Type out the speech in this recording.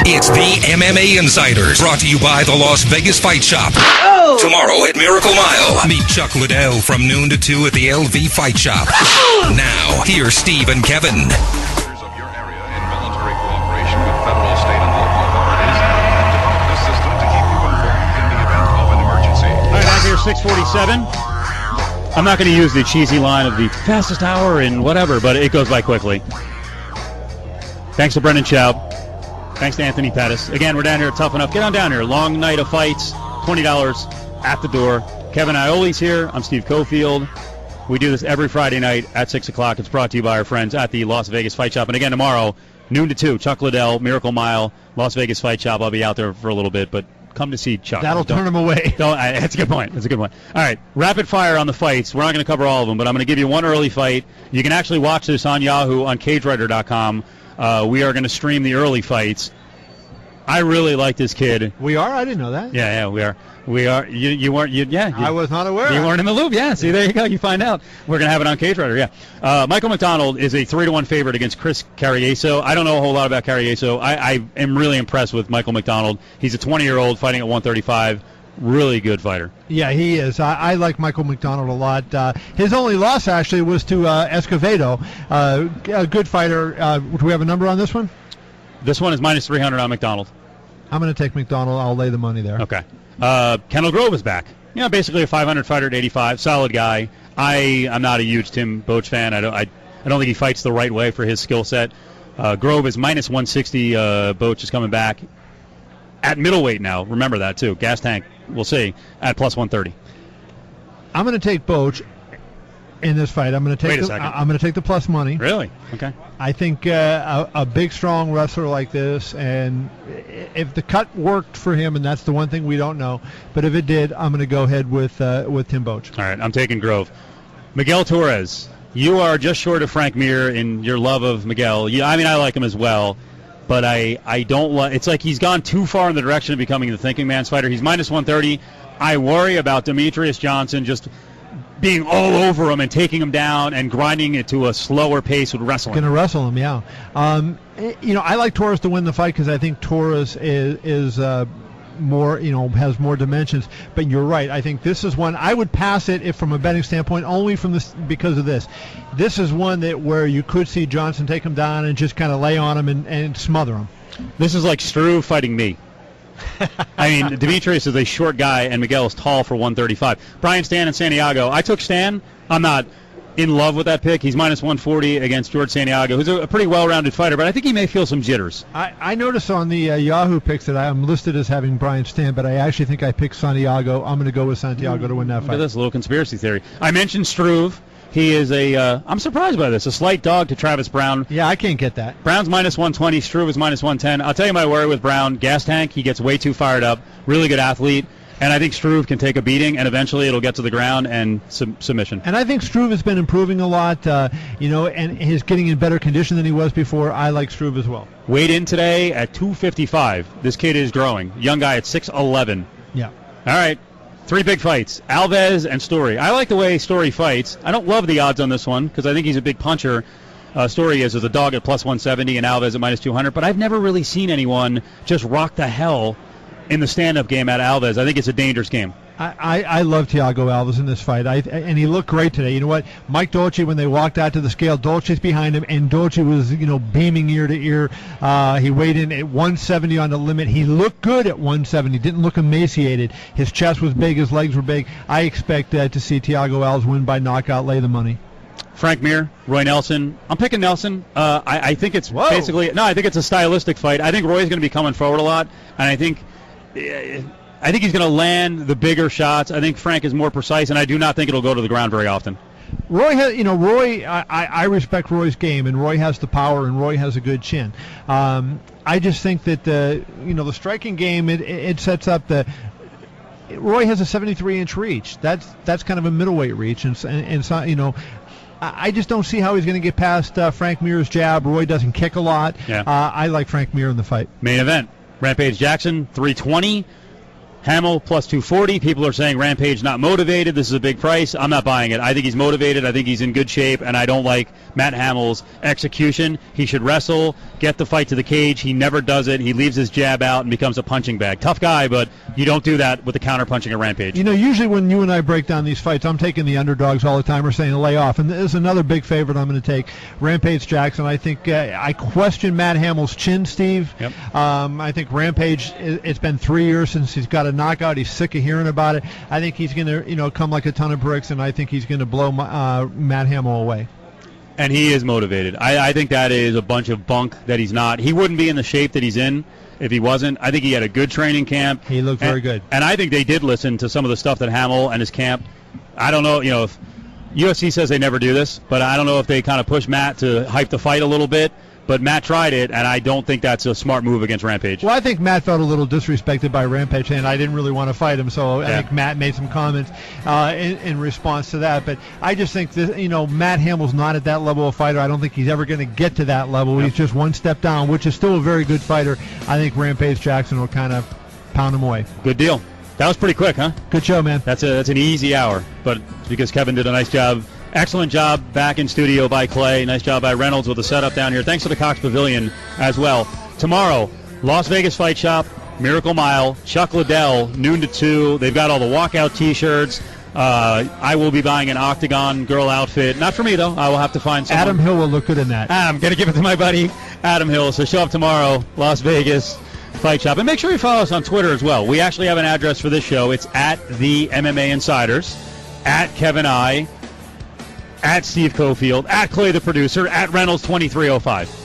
It's the MMA Insiders, brought to you by the Las Vegas Fight Shop. Oh! Tomorrow at Miracle Mile, meet Chuck Liddell from noon to 2 at the LV Fight Shop. Oh! Now, here's Steve and Kevin. Of your area in voluntary cooperation with federal, state, and local authorities and develop a system to keep you informed in the event of an emergency. All right, back here, 6:47. I'm not going to use the cheesy line of the fastest hour and whatever, but it goes by quickly. Thanks to Brendan Schaub. Thanks to Anthony Pettis. Again, we're down here at Tough Enough. Get on down here. Long night of fights. $20 at the door. Kevin Iole's here. I'm Steve Cofield. We do this every Friday night at 6 o'clock. It's brought to you by our friends at the Las Vegas Fight Shop. And again, tomorrow, noon to 2, Chuck Liddell, Miracle Mile, Las Vegas Fight Shop. I'll be out there for a little bit, but come to see Chuck. That'll turn him away. That's a good point. That's a good point. All right, rapid fire on the fights. We're not going to cover all of them, but I'm going to give you one early fight. You can actually watch this on Yahoo on CageWriter.com. We are going to stream the early fights. I really like this kid. We are? I didn't know that. Yeah, we are. We are. You weren't. I was not aware. You weren't in the loop. Yeah. See, there you go. You find out. We're gonna have it on CageWriter. Yeah. Michael McDonald is a 3-1 favorite against Chris Carrieso. I don't know a whole lot about Carrieso. I am really impressed with Michael McDonald. He's a 20-year-old fighting at 135. Really good fighter. Yeah, he is. I like Michael McDonald a lot. His only loss, actually, was to Escovedo. A good fighter. Do we have a number on this one? This one is minus 300 on McDonald. I'm going to take McDonald. I'll lay the money there. Okay. Kendall Grove is back. Yeah, basically a 500 fighter at 85. Solid guy. I'm not a huge Tim Boach fan. I don't think he fights the right way for his skill set. Grove is minus 160. Boach is coming back. At middleweight now, remember that too. Gas tank, we'll see, at plus 130. I'm going to take Boach in this fight. I'm going to take the plus money. Really? Okay. I think a big, strong wrestler like this, and if the cut worked for him, and that's the one thing we don't know, but if it did, I'm going to go ahead with Tim Boach. All right, I'm taking Grove. Miguel Torres, you are just short of Frank Mir in your love of Miguel. I like him as well. But I don't like. It's like he's gone too far in the direction of becoming the thinking man's fighter. He's minus 130. I worry about Demetrius Johnson just being all over him and taking him down and grinding it to a slower pace with wrestling. Going to wrestle him, yeah. I like Torres to win the fight because I think Torres is more, has more dimensions. But you're right. I think this is one I would pass it if from a betting standpoint, only from this because of this. This is one where you could see Johnson take him down and just kind of lay on him and smother him. This is like Struve fighting me. I mean, Demetrius is a short guy and Miguel is tall for 135. Brian Stan in Santiago. I took Stan. I'm not in love with that pick. He's minus 140 against George Santiago, who's a pretty well-rounded fighter, but I think he may feel some jitters. I noticed on the Yahoo picks that I'm listed as having Brian Stan, but I actually think I picked Santiago. I'm going to go with Santiago to win that fight. Look at this little conspiracy theory. I mentioned Struve. He is I'm surprised by this, a slight dog to Travis Brown. Yeah, I can't get that. Brown's minus 120, Struve is minus 110. I'll tell you my worry with Brown, gas tank, he gets way too fired up, really good athlete. And I think Struve can take a beating, and eventually it'll get to the ground and submission. And I think Struve has been improving a lot, and he's getting in better condition than he was before. I like Struve as well. Weighed in today at 255. This kid is growing. Young guy at 6'11". Yeah. All right. 3 big fights, Alves and Story. I like the way Story fights. I don't love the odds on this one because I think he's a big puncher. Story is a dog at plus 170 and Alves at minus 200. But I've never really seen anyone just rock the hell in the stand-up game at Alves. I think it's a dangerous game. I love Thiago Alves in this fight, and he looked great today. You know what? Mike Dolce, when they walked out to the scale, Dolce's behind him, and Dolce was, beaming ear to ear. He weighed in at 170 on the limit. He looked good at 170. Didn't look emaciated. His chest was big. His legs were big. I expect to see Thiago Alves win by knockout. Lay the money. Frank Mir, Roy Nelson. I'm picking Nelson. I think it's I think it's a stylistic fight. I think Roy's going to be coming forward a lot, and I think he's going to land the bigger shots. I think Frank is more precise, and I do not think it'll go to the ground very often. Roy has, I respect Roy's game, and Roy has the power, and Roy has a good chin. I just think that the striking game it sets up the. Roy has a 73-inch reach. That's kind of a middleweight reach, and so, I just don't see how he's going to get past Frank Mir's jab. Roy doesn't kick a lot. Yeah. I like Frank Mir in the fight. Main event. Rampage Jackson, 320. Hamill plus 240. People are saying Rampage not motivated. This is a big price. I'm not buying it. I think he's motivated. I think he's in good shape, and I don't like Matt Hamill's execution. He should wrestle, get the fight to the cage. He never does it. He leaves his jab out and becomes a punching bag. Tough guy, but you don't do that with the counter punching at Rampage. Usually when you and I break down these fights, I'm taking the underdogs all the time. We're saying to lay off, and there's another big favorite I'm going to take, Rampage Jackson. I think I question Matt Hamill's chin, Steve. Yep. I think Rampage. It's been 3 years since he's got a knockout. He's sick of hearing about it. I think he's going to, come like a ton of bricks, and I think he's going to blow Matt Hamill away. And he is motivated. I think that is a bunch of bunk that he's not. He wouldn't be in the shape that he's in if he wasn't. I think he had a good training camp. He looked very good. And I think they did listen to some of the stuff that Hamill and his camp. I don't know, if UFC says they never do this, but I don't know if they kind of push Matt to hype the fight a little bit. But Matt tried it, and I don't think that's a smart move against Rampage. Well, I think Matt felt a little disrespected by Rampage, saying I didn't really want to fight him. So I think Matt made some comments in response to that. But I just think that Matt Hamill's not at that level of fighter. I don't think he's ever going to get to that level. Yep. He's just one step down, which is still a very good fighter. I think Rampage Jackson will kind of pound him away. Good deal. That was pretty quick, huh? Good show, man. That's an easy hour, but it's because Kevin did a nice job. Excellent job back in studio by Clay. Nice job by Reynolds with the setup down here. Thanks to the Cox Pavilion as well. Tomorrow, Las Vegas Fight Shop, Miracle Mile, Chuck Liddell, noon to 2. They've got all the walkout T-shirts. I will be buying an Octagon girl outfit. Not for me, though. I will have to find someone. Adam Hill will look good in that. I'm going to give it to my buddy, Adam Hill. So show up tomorrow, Las Vegas Fight Shop. And make sure you follow us on Twitter as well. We actually have an address for this show. It's at the MMA Insiders, at Kevin I, at Steve Cofield, at Clay the producer, at Reynolds 2305.